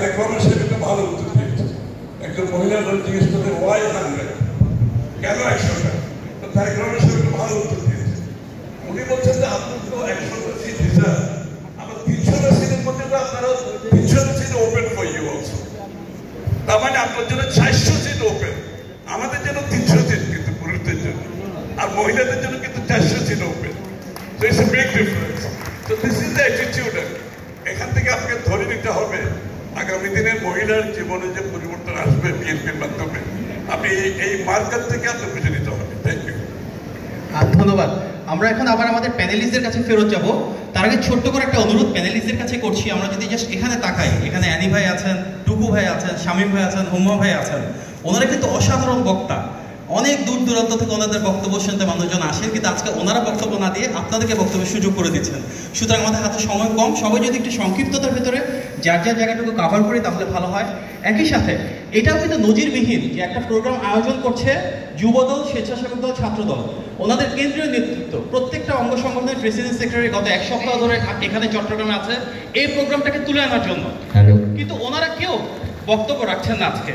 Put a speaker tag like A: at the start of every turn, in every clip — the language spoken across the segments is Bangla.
A: একটা ভালো উত্তর দিয়েছে। একজন মহিলার জিজ্ঞেস করতে ওয়াই 100 কেন 100টা, তারেক রহমান সাহেব একটা ভালো উত্তর দিয়েছে। উনি বলছেন যে আপনার তো 100টা সিট রিজার্ভ, আমার 300টা সিটের মধ্যে তো আপনারা 300টা seat open for you also. তার মানে আপনার জন্য 400 সিট ওপেন, আমাদের জন্য 300 সিট কিন্তু পুরুষদের জন্য, আর মহিলাদের জন্য কিন্তু 400 seat open. So it's a big difference. So this is the attitude. এখান থেকে আপনাকে ধরে নিতে হবে আগামী দিনের মহিলার জীবনে যে পরিবর্তন আসবে বিএনপির মাধ্যমে, আপনি এই মার্কার থেকে আপনি বুঝে নিতে হবে। Thank you.
B: ধন্যবাদ। আমরা এখন আবার আমাদের প্যানেলিস্টদের কাছে ফেরত যাব। তার আগে ছোট্ট করে একটা অনুরোধ প্যানেলিস্টদের কাছে করছি। আমরা যদি জাস্ট এখানে তাকাই, এখানে অ্যানি ভাই আছেন, টুকু ভাই আছেন, শামীম ভাই আছেন, হুম্মা ভাই আছেন। ওনারা কিন্তু অসাধারণ বক্তা, অনেক দূর দূরান্ত থেকে ওনাদের বক্তব্য শুনতে মানুষজন আসেন, কিন্তু আজকে ওনারা বক্তব্য না দিয়ে আপনাদেরকে বক্তব্যের সুযোগ করে দিচ্ছেন। সুতরাং আমাদের হাতে সময় কম, সবাই যদি একটু সংক্ষিপ্ততার ভেতরে যার যার জায়গাটুকু কাভার করি তাহলে ভালো হয়। একই সাথে এটাও কিন্তু নজিরবিহীন যে একটা প্রোগ্রাম আয়োজন করছে যুবদল, স্বেচ্ছাসেবক দল, ছাত্রদল, ওনাদের কেন্দ্রীয় নেতৃত্ব, প্রত্যেকটা অঙ্গ সংগঠনের প্রেসিডেন্ট সেক্রেটারি গত এক সপ্তাহ ধরে এখানে চট্টগ্রামে আছে এই প্রোগ্রামটাকে তুলে আনার জন্য। কিন্তু ওনারা কেউ বক্তব্য রাখছেন না আজকে।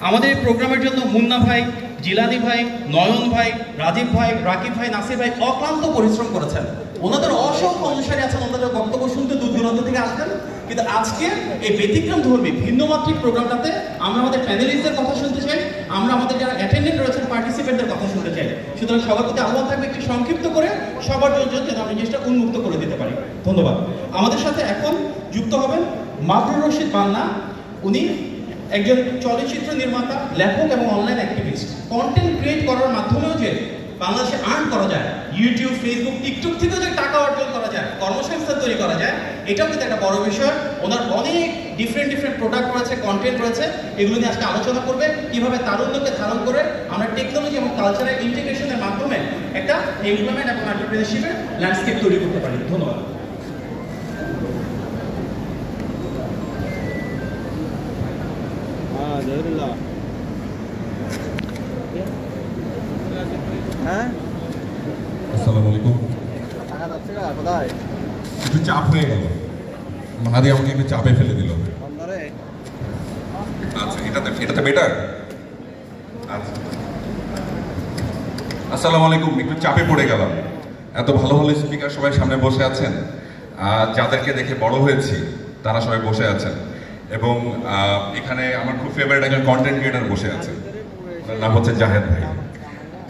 B: আমাদের এই প্রোগ্রামের জন্য মুন্না ভাই, জিলানি ভাই, নয়ন ভাই, রাজীব ভাই, রাকিব ভাই, নাসির ভাই অক্লান্ত পরিশ্রম করেছেন। ওনাদের অসংখ্য অনুসারী আছেন, ওনাদের বক্তব্য শুনতে দূর দূরান্ত থেকে আসবেন। কিন্তু আজকে এই ব্যতিক্রম ধর্মী ভিন্নমাত্রিক প্রোগ্রামটাতে আমরা আমাদের প্যানেলিস্টদের কথা শুনতে চাই, আমরা আমাদের যারা অ্যাটেন্ডেন্ট রয়েছেন পার্টিসিপেন্টদের কথা শুনতে চাই। সুতরাং সবার প্রতি আহ্বান থাকবে একটু সংক্ষিপ্ত করে সবার জন্য যেন আমরা জিনিসটা উন্মুক্ত করে দিতে পারি। ধন্যবাদ। আমাদের সাথে এখন যুক্ত হবেন মাবরুর রশিদ বান্না। উনি একজন চলচ্চিত্র নির্মাতা, লেখক এবং অনলাইন অ্যাক্টিভিস্ট। কন্টেন্ট ক্রিয়েট করার মাধ্যমেও যে বাংলাদেশে আর্ন করা যায়, ইউটিউব, ফেসবুক, টিকটক থেকেও যে টাকা অর্জন করা যায়, কর্মসংস্থান তৈরি করা যায়, এটাও কিন্তু একটা বড় বিষয়। ওনার অনেক ডিফারেন্ট প্রোডাক্ট রয়েছে, কন্টেন্ট রয়েছে, এগুলো নিয়ে আজকে আলোচনা করবে কিভাবে তারুণ্যকে ধারণ করে আমরা টেকনোলজি এবং কালচারাল ইন্টিগ্রেশনের মাধ্যমে একটা এমপ্লয়মেন্ট এবং এন্টারপ্রেনারশিপের ল্যান্ডস্কেপ তৈরি করতে পারি। ধন্যবাদ।
C: আসসালামু আলাইকুম। একটু চাপ হয়ে গেল, মাহাদি আমাকে একটু চাপে ফেলে দিল। আচ্ছা, এটাতে বেটার। আচ্ছা, আসসালামু আলাইকুম। একটু চাপে পড়ে গেলাম। এত ভালো ভালো স্পিকার সবাই সামনে বসে আছেন, যাদেরকে দেখে বড় হয়েছি তারা সবাই বসে আছেন, এবং এখানে আমার খুব ফেভারিট একজন কন্টেন্ট ক্রিয়েটার বসে আছেন, ওনার নাম হচ্ছে জাহেদ ভাই,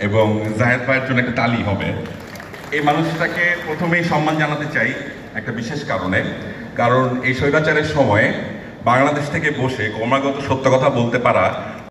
C: এবং জাহেদ ভাইয়ের জন্য একটা তালি হবে। এই মানুষটাকে প্রথমেই সম্মান জানাতে চাই একটা বিশেষ কারণে, কারণ এই স্বৈরাচারের সময়ে বাংলাদেশ থেকে বসে ক্রমাগত সত্য কথা বলতে পারা